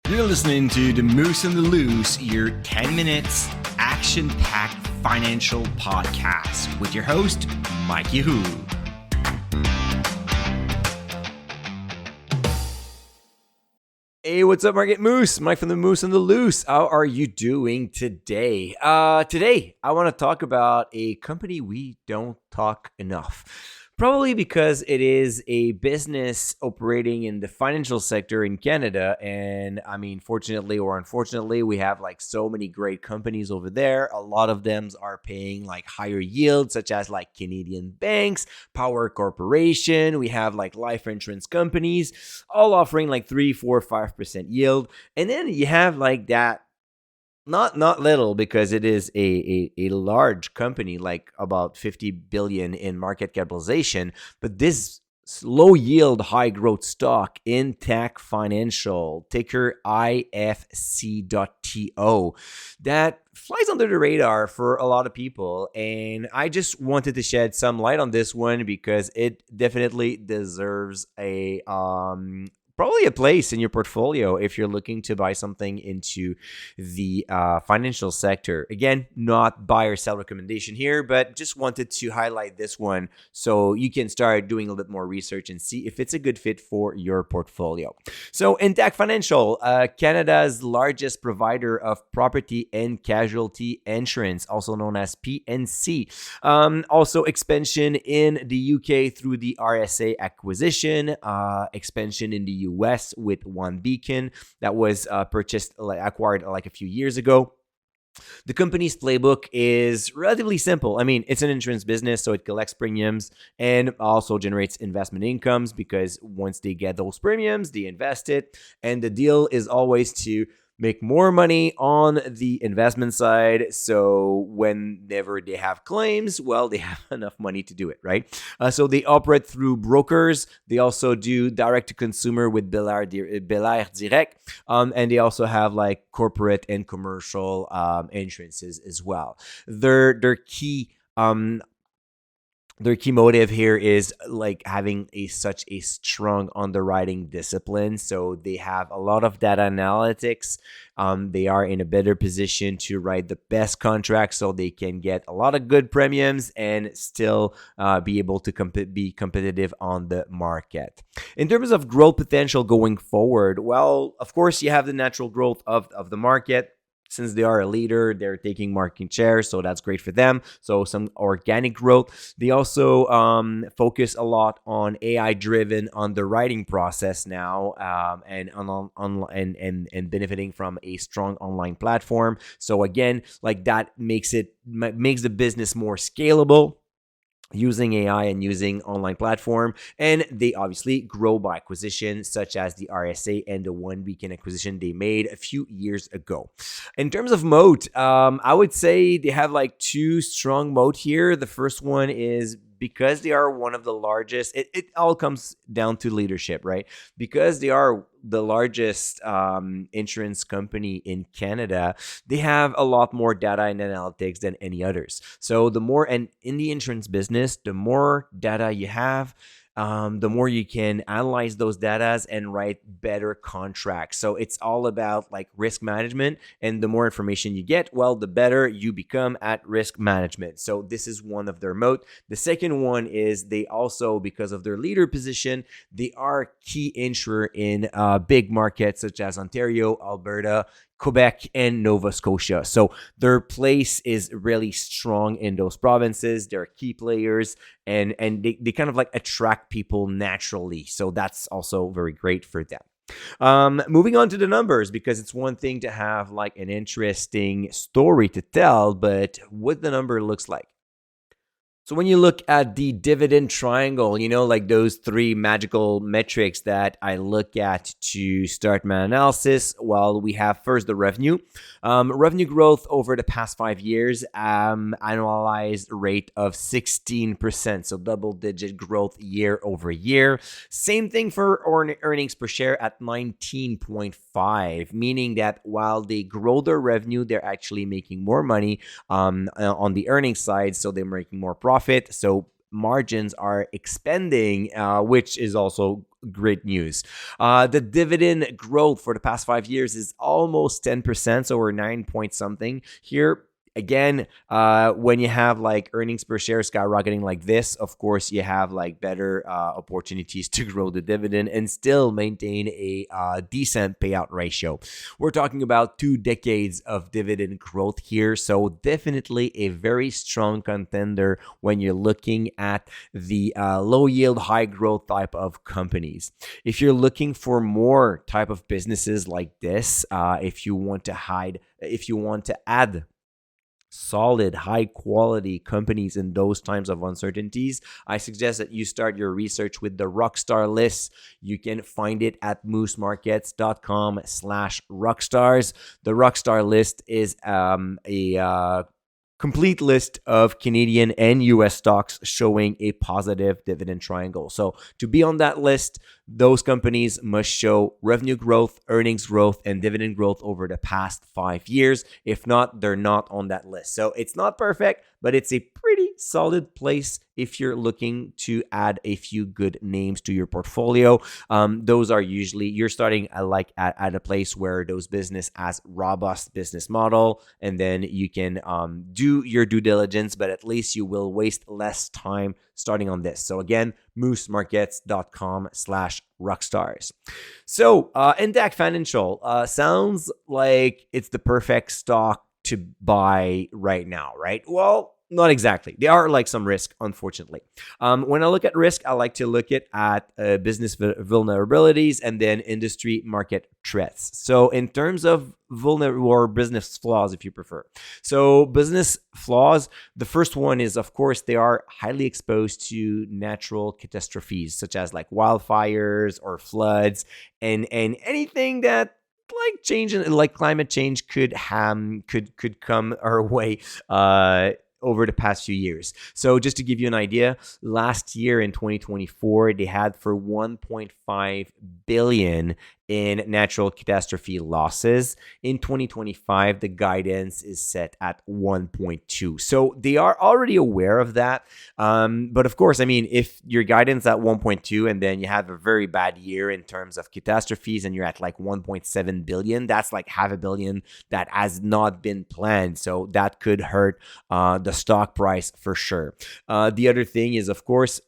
You're listening to The Moose and the Loose, your 10 minutes action-packed financial podcast with your host, Mike Yahoo. Hey, what's up, Market Moose? Mike from The Moose and the Loose. How are you doing today? Today, I want to talk about a company we don't talk enough. Probably because it is a business operating in the financial sector in Canada. And I mean, fortunately or unfortunately, we have like so many great companies over there. A lot of them are paying like higher yields, such as like Canadian banks, Power Corporation. We have like life insurance companies, all offering like 3, 4, 5% yield. And then you have like that. Not little, because it is a large company, like about 50 billion in market capitalization. But this low yield, high growth stock, Intact Financial, ticker IFC.TO, that flies under the radar for a lot of people. And I just wanted to shed some light on this one because it definitely deserves probably a place in your portfolio if you're looking to buy something into the financial sector. Again, not buy or sell recommendation here, but just wanted to highlight this one so you can start doing a little bit more research and see if it's a good fit for your portfolio. So Intact Financial, Canada's largest provider of property and casualty insurance, also known as P&C. Also expansion in the UK through the RSA acquisition, expansion in the US with OneBeacon that was acquired like a few years ago. The company's playbook is relatively simple. I mean, it's an insurance business, so it collects premiums and also generates investment incomes, because once they get those premiums, they invest it. And the deal is always to make more money on the investment side. So whenever they have claims, well, they have enough money to do it, right? So they operate through brokers. They also do direct to consumer with Belair Direct. And they also have like corporate and commercial insurances as well. Their key motive here is like having such a strong underwriting discipline. So they have a lot of data analytics. They are in a better position to write the best contracts, so they can get a lot of good premiums and still be able to be competitive on the market. In terms of growth potential going forward, well, of course, you have the natural growth of the market. Since they are a leader, they're taking market share, so that's great for them. So some organic growth. They also focus a lot on AI-driven underwriting process now, and benefiting from a strong online platform. So again, like that makes the business more scalable, using AI and using online platform. And they obviously grow by acquisition, such as the RSA and the OneBeacon acquisition they made a few years ago. In terms of moat, I would say they have like two strong moat here. The first one is because they are one of the largest, it all comes down to leadership, right? Because they are the largest insurance company in Canada, they have a lot more data and analytics than any others. So and in the insurance business, the more data you have, the more you can analyze those data and write better contracts. So it's all about like risk management, and the more information you get, well, the better you become at risk management. So this is one of their moat. The second one is they also, because of their leader position, they are key insurer in big markets such as Ontario, Alberta, Quebec, and Nova Scotia. So their place is really strong in those provinces. They're key players, and they kind of like attract people naturally. So that's also very great for them. Moving on to the numbers, because it's one thing to have like an interesting story to tell, but what the number looks like. So when you look at the dividend triangle, like those three magical metrics that I look at to start my analysis, well, we have first the revenue. Revenue growth over the past 5 years, annualized rate of 16%, so double-digit growth year over year. Same thing for earnings per share at 19.5, meaning that while they grow their revenue, they're actually making more money on the earnings side, so they're making more profit. So margins are expanding, which is also great news. The dividend growth for the past 5 years is almost 10%, so we're 9 point something here. Again, when you have like earnings per share skyrocketing like this, of course, you have like better opportunities to grow the dividend and still maintain a decent payout ratio. We're talking about 2 decades of dividend growth here. So definitely a very strong contender when you're looking at the low yield, high growth type of companies. If you're looking for more type of businesses like this, if you want to add solid, high quality companies in those times of uncertainties, I suggest that you start your research with the Rockstar list. You can find it at moosemarkets.com/rockstars. The Rockstar list is a complete list of Canadian and US stocks showing a positive dividend triangle. So to be on that list, those companies must show revenue growth, earnings growth, and dividend growth over the past 5 years. If not, they're not on that list. So it's not perfect, but it's a pretty solid place if you're looking to add a few good names to your portfolio. Those are usually, you're starting at a place where those business has robust business model, and then you can do your due diligence, but at least you will waste less time starting on this. So again, moosemarkets.com/rockstars. So Intact Financial sounds like it's the perfect stock to buy right now, right? Well, not exactly. There are like some risk, unfortunately. When I look at risk, I like to look at business vulnerabilities and then industry market threats. So in terms of vulnerable or business flaws, if you prefer. So business flaws, the first one is, of course, they are highly exposed to natural catastrophes such as like wildfires or floods and anything that like change, like climate change could come our way over the past few years. So just to give you an idea, last year in 2024, they had for 1.5 billion in natural catastrophe losses. In 2025, the guidance is set at 1.2. So they are already aware of that. But of course, I mean, if your guidance at 1.2 and then you have a very bad year in terms of catastrophes and you're at like 1.7 billion, that's like half a billion that has not been planned. So that could hurt the stock price for sure. The other thing is, of course,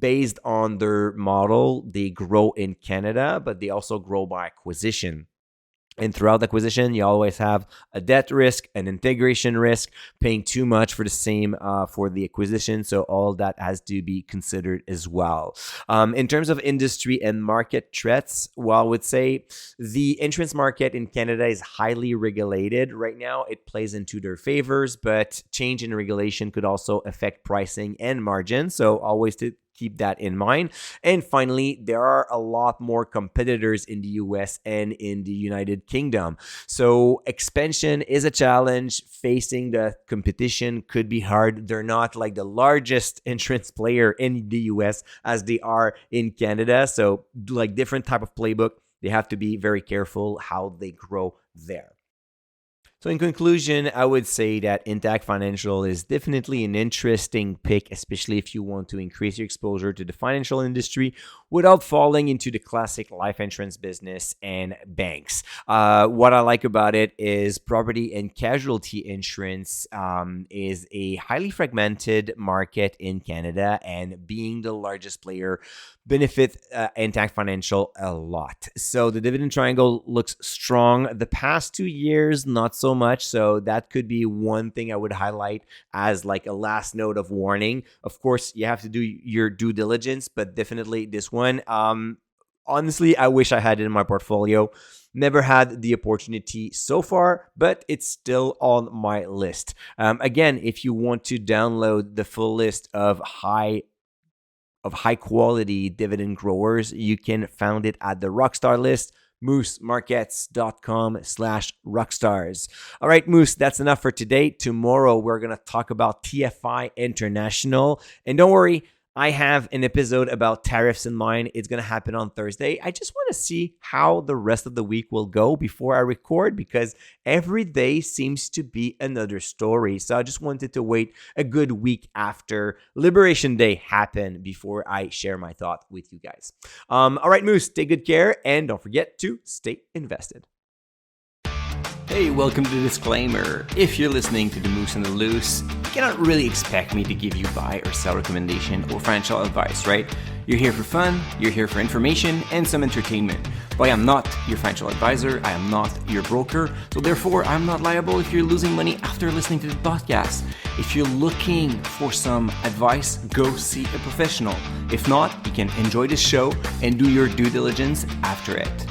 based on their model, they grow in Canada, but they also grow by acquisition. And throughout the acquisition, you always have a debt risk, an integration risk, paying too much for the same for the acquisition. So all that has to be considered as well. In terms of industry and market threats, well, I would say the insurance market in Canada is highly regulated right now. It plays into their favors, but change in regulation could also affect pricing and margin. So always to keep that in mind. And finally, there are a lot more competitors in the US and in the United Kingdom. So expansion is a challenge. Facing the competition could be hard. They're not like the largest insurance player in the US as they are in Canada. So like different type of playbook. They have to be very careful how they grow there. So in conclusion, I would say that Intact Financial is definitely an interesting pick, especially if you want to increase your exposure to the financial industry without falling into the classic life insurance business and banks. What I like about it is property and casualty insurance is a highly fragmented market in Canada, and being the largest player benefit Intact Financial a lot. So the dividend triangle looks strong. The past 2 years, not so much. So that could be one thing I would highlight as like a last note of warning. Of course, you have to do your due diligence, but definitely this one. Honestly, I wish I had it in my portfolio. Never had the opportunity so far, but it's still on my list. Again, if you want to download the full list of high quality dividend growers, you can find it at the Rockstar list, moosemarkets.com/rockstars. All right, Moose, that's enough for today. Tomorrow, we're going to talk about TFI International. And don't worry, I have an episode about tariffs in mind. It's going to happen on Thursday. I just want to see how the rest of the week will go before I record, because every day seems to be another story. So I just wanted to wait a good week after Liberation Day happened before I share my thought with you guys. All right, Moose, take good care, and don't forget to stay invested. Hey, welcome to the disclaimer. If you're listening to The Moose and the Loose, you cannot really expect me to give you buy or sell recommendation or financial advice, right? You're here for fun, you're here for information and some entertainment. But I am not your financial advisor, I am not your broker, so therefore I'm not liable if you're losing money after listening to the podcast. If you're looking for some advice, go see a professional. If not, you can enjoy the show and do your due diligence after it.